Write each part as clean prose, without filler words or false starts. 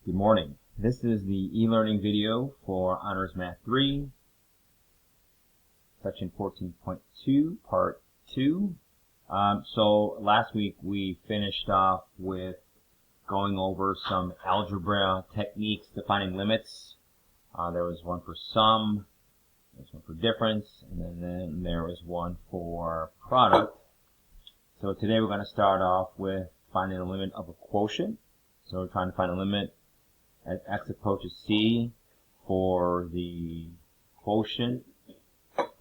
Good morning. This is the e-learning video for Honors Math 3, Section 14.2, Part 2. So last week we finished off with going over some algebra techniques defining limits. There was one for sum, there was one for difference, and then there was one for product. So today we're going to start off with finding the limit of a quotient. So we're trying to find a limit as x approaches c for the quotient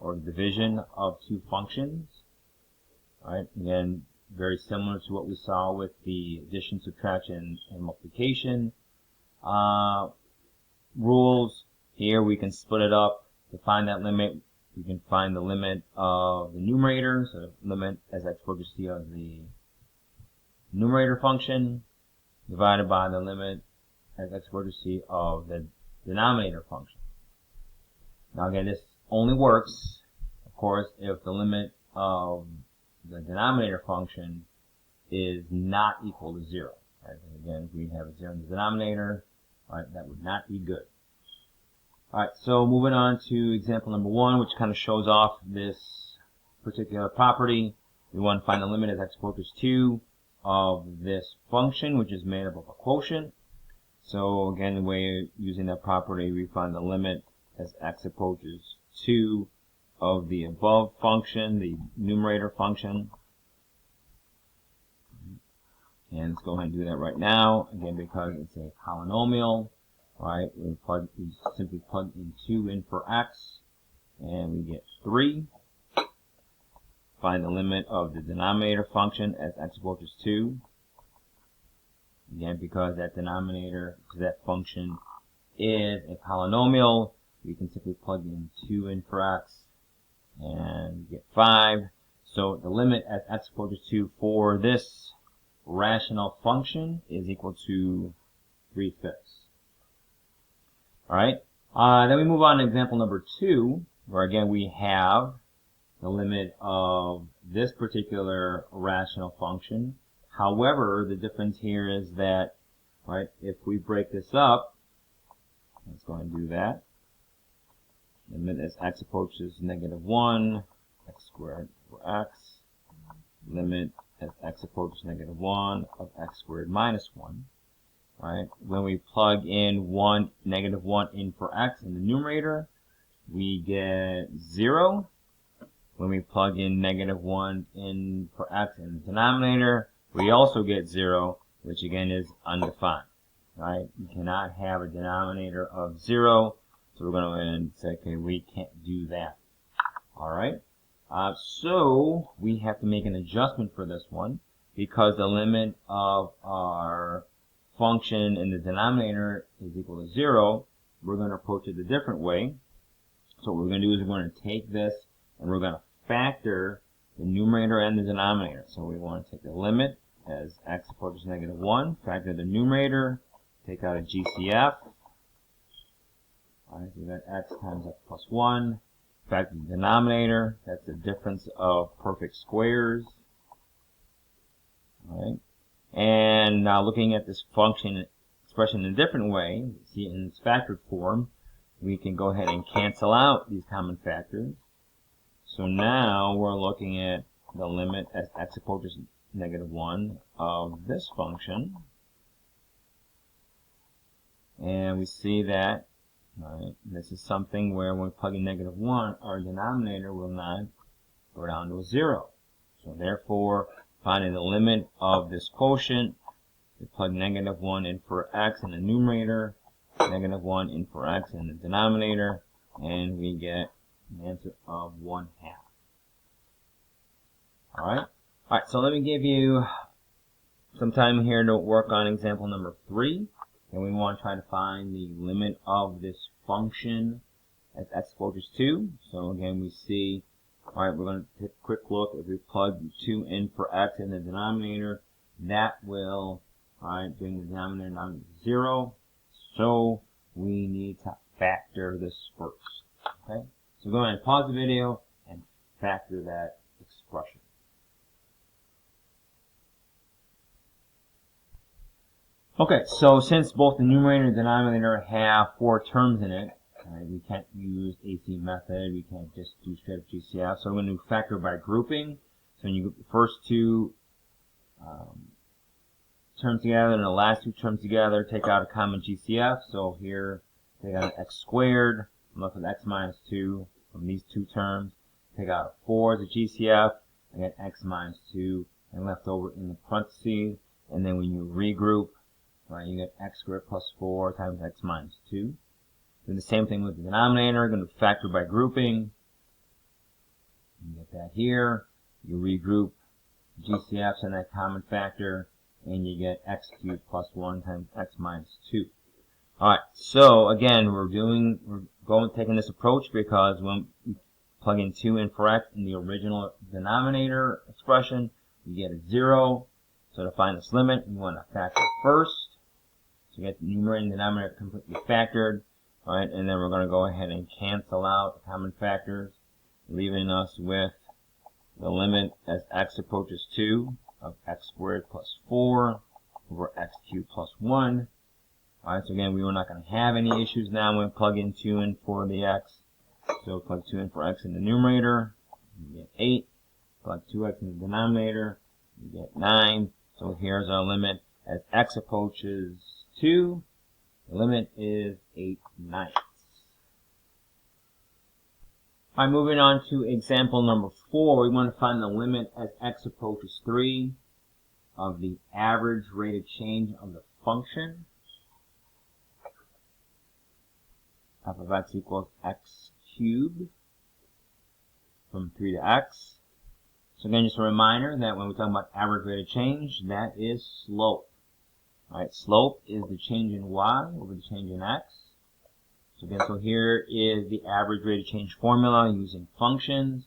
or division of two functions. Right? Again, very similar to what we saw with the addition, subtraction, and multiplication rules. Here we can split it up to find that limit. We can find the limit of the numerator, so limit as x approaches c of the numerator function divided by the limit as x approaches c of the denominator function. Now again, this only works, of course, if the limit of the denominator function is not equal to 0. Right? And again, if we have a 0 in the denominator, right, that would not be good. Alright, so moving on to example number 1, which kind of shows off this particular property. We want to find the limit as x approaches 2 of this function, which is made up of a quotient. So again, the way using that property, we find the limit as x approaches 2 of the above function, the numerator function. And let's go ahead and do that right now. Again, because it's a polynomial, right? We simply plug in 2 in for x, and we get 3. Find the limit of the denominator function as x approaches 2. Again, because that denominator, because that function is a polynomial, we can simply plug in 2 in for x and get 5. So the limit as x approaches 2 for this rational function is equal to 3/5. Alright, then we move on to example number 2, where again we have the limit of this particular rational function. However, the difference here is that, right, if we break this up, let's go ahead and do that. Limit as x approaches -1, x squared over x. Limit as x approaches -1 of x squared minus 1. Right? When we plug in -1 in for x in the numerator, we get 0. When we plug in -1 in for x in the denominator, we also get 0, which again is undefined. Right? You cannot have a denominator of 0, so we're going to go ahead and say, okay, we can't do that. Alright? So we have to make an adjustment for this one, because the limit of our function in the denominator is equal to 0. We're going to approach it a different way. So what we're going to do is we're going to take this and we're going to factor the numerator and the denominator. So we want to take the limit as x approaches -1, factor the numerator, take out a GCF. Alright, so we got x times x plus 1. Factor the denominator, that's the difference of perfect squares. Alright. And now looking at this function expression in a different way, see it in its factored form, we can go ahead and cancel out these common factors. So now we're looking at the limit as x approaches -1 of this function. And we see that, right, this is something where when we plug in -1, our denominator will not go down to a 0. So therefore, finding the limit of this quotient, we plug -1 in for x in the numerator, -1 in for x in the denominator, and we get an answer of 1/2. Alright? Alright, so let me give you some time here to work on example number 3. And we want to try to find the limit of this function as x approaches 2. So again, we see, alright, we're going to take a quick look. If we plug 2 in for x in the denominator, that will, alright, bring the denominator down to 0. So we need to factor this first. Okay? So go ahead and pause the video and factor that expression. Okay, so since both the numerator and denominator have 4 terms in it, we can't use AC method, we can't just do straight up GCF, so we're going to factor by grouping. So when you group the first two terms together and the last two terms together, take out a common GCF. So here, take out an x squared, I'm left with x minus 2 from these two terms. Take out a 4 as a GCF, I get x minus 2, and left over in the parentheses. And then when you regroup, right, you get x squared plus 4 times x minus 2. Do the same thing with the denominator. Going to factor by grouping. You get that here. You regroup GCFs in that common factor, and you get x cubed plus 1 times x minus 2. Alright, so again, taking this approach because when we plug in 2 in for x in the original denominator expression, you get a 0. So to find this limit, we want to factor first. So you get the numerator and denominator completely factored. Alright, and then we're going to go ahead and cancel out the common factors, leaving us with the limit as x approaches 2 of x squared plus 4 over x cubed plus 1. Alright, so again, we are not going to have any issues now when we plug in 2 in for the x. So plug 2 in for x in the numerator, you get 8. Plug 2x in the denominator, you get 9. So here's our limit as x approaches 2. The limit is 8/9. Alright, moving on to example number 4, we want to find the limit as x approaches 3 of the average rate of change of the function f of x equals x cubed from 3 to x. So again, just a reminder that when we talk about average rate of change, that is slope. Alright, slope is the change in y over the change in x. So again, so here is the average rate of change formula using functions.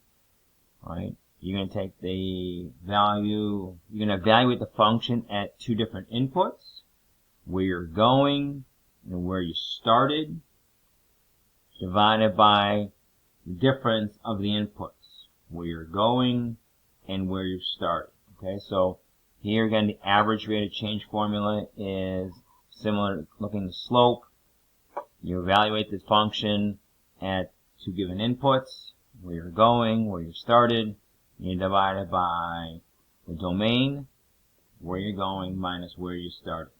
Alright, you're going to take the value, you're going to evaluate the function at 2 different inputs, where you're going and where you started, divided by the difference of the inputs, where you're going and where you started. Okay, so here again, the average rate of change formula is similar to looking at the slope. You evaluate the function at 2 given inputs, where you're going, where you started, and you divide it by the domain, where you're going minus where you started.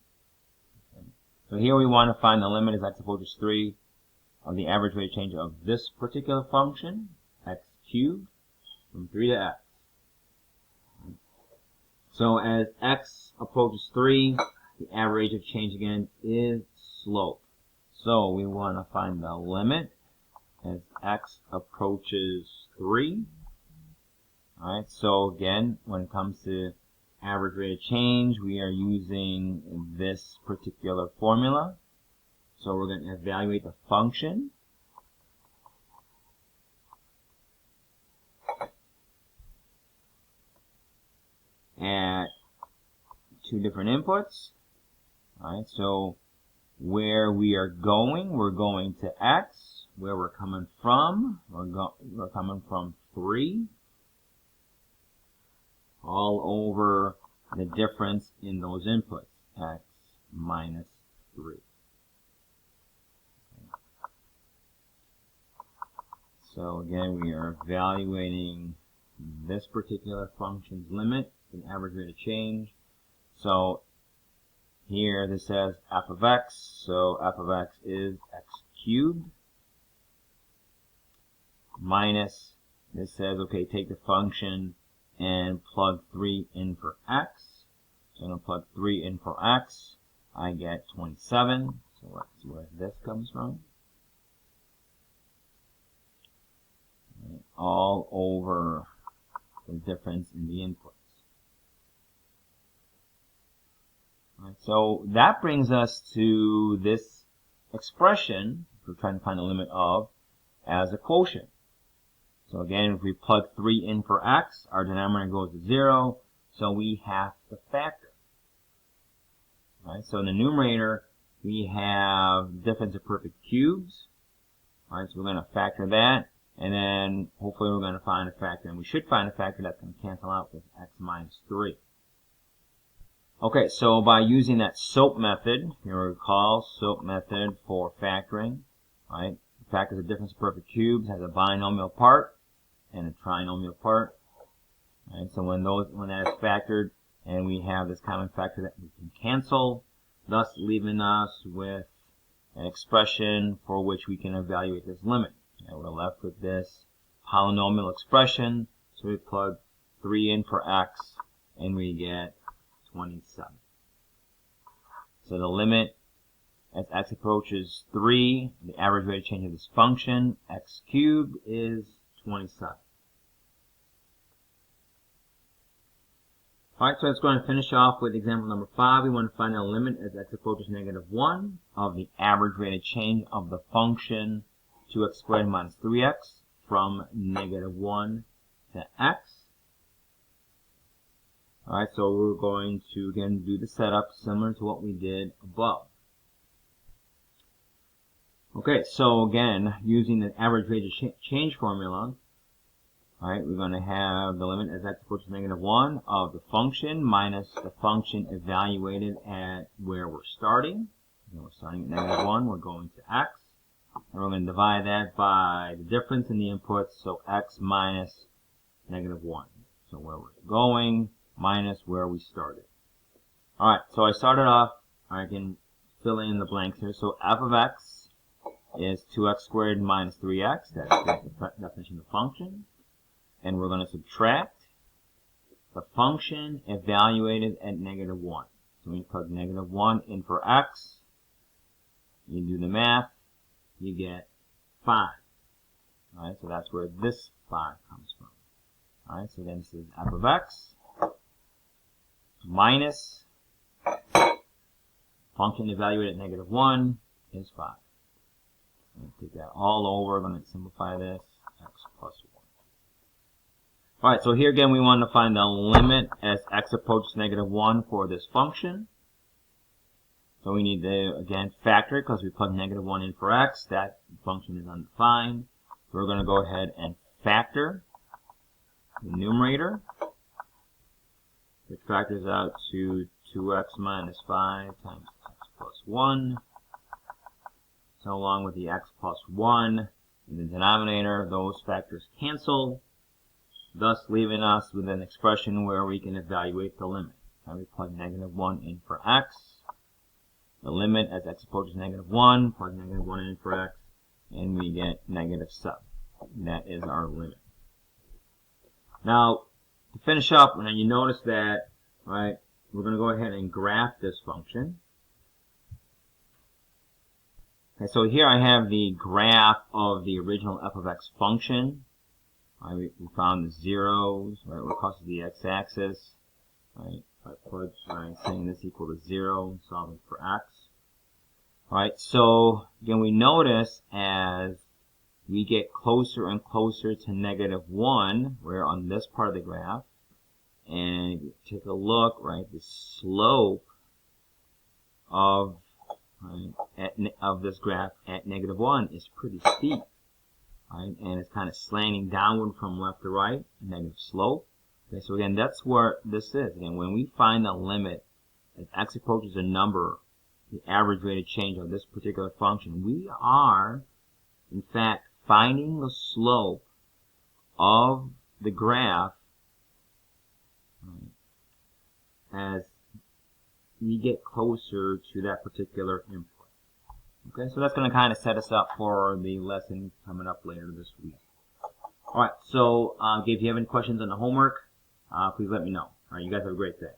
Okay. So here we want to find the limit as x approaches 3 of the average rate of change of this particular function, x cubed, from 3 to x. So as x approaches 3, the average of change again is slope. So we want to find the limit as x approaches 3. Alright, so again, when it comes to average rate of change, we are using this particular formula. So we're going to evaluate the function at 2 different inputs. Alright, so where we are going, we're going to x. Where we're coming from, we're coming from 3. All over the difference in those inputs, x minus 3. So again, we are evaluating this particular function's limit, an average rate of change. So here this says f of x, so f of x is x cubed minus, this says, okay, take the function and plug 3 in for x. So I'm going to plug 3 in for x. I get 27. So that's where this comes from. All over the difference in the inputs. Right, so that brings us to this expression we're trying to find the limit of as a quotient. So again, if we plug 3 in for x, our denominator goes to 0, so we have to factor. Right, so in the numerator, we have difference of perfect cubes. Right, so we're going to factor that, and then hopefully we're going to find a factor, and we should find a factor that's going to cancel out with x minus 3. Okay, so by using that SOAP method, you recall SOAP method for factoring, right? Factors the difference of perfect cubes, has a binomial part and a trinomial part. Right? So when that is factored, and we have this common factor that we can cancel, thus leaving us with an expression for which we can evaluate this limit. And we're left with this polynomial expression, so we plug 3 in for x, and we get 27. So the limit as x approaches 3, the average rate of change of this function, x cubed, is 27. Alright, so let's go and finish off with example number 5. We want to find the limit as x approaches -1 of the average rate of change of the function 2x squared minus 3x from -1 to x. Alright, so we're going to again do the setup similar to what we did above. Okay, so again, using the average rate of change formula, alright, we're going to have the limit as x approaches -1 of the function minus the function evaluated at where we're starting. And we're starting at -1, we're going to x. And we're going to divide that by the difference in the inputs, so x minus -1. So where we're going minus where we started. Alright, so I started off, I can fill in the blanks here. So f of x is 2x squared minus 3x. That's the definition of the function. And we're going to subtract the function evaluated at -1. So we plug -1 in for x. You do the math, you get 5. Alright, so that's where this 5 comes from. Alright, so then this is f of x minus function evaluated at -1 is 5. Take that all over. I'm going to simplify this. X plus 1. Alright, so here again we want to find the limit as x approaches -1 for this function. So we need to again factor it because we plug -1 in for x. That function is undefined. So we're going to go ahead and factor the numerator, which factors out to 2x minus 5 times x plus 1. So along with the x plus 1 in the denominator, those factors cancel, thus leaving us with an expression where we can evaluate the limit. So we plug -1 in for x. The limit as x approaches -1, plug -1 in for x, and we get -7. That is our limit. Now, to finish up, now you notice that, right, we're going to go ahead and graph this function. Okay, so here I have the graph of the original f of x function. Right, we found the zeros, right, what crosses the x-axis. Right, I put saying this equal to 0, solving for x. Right, so again we notice as we get closer and closer to -1, we're on this part of the graph, and take a look, right, the slope of of this graph at -1 is pretty steep, right, and it's kind of slanting downward from left to right, negative slope. Okay, so again, that's where this is. Again, when we find the limit as x approaches a number, the average rate of change of this particular function, we are, in fact, finding the slope of the graph, right, as we get closer to that particular input. Okay, so that's going to kind of set us up for the lesson coming up later this week. Alright, so if you have any questions on the homework, please let me know. Alright, you guys have a great day.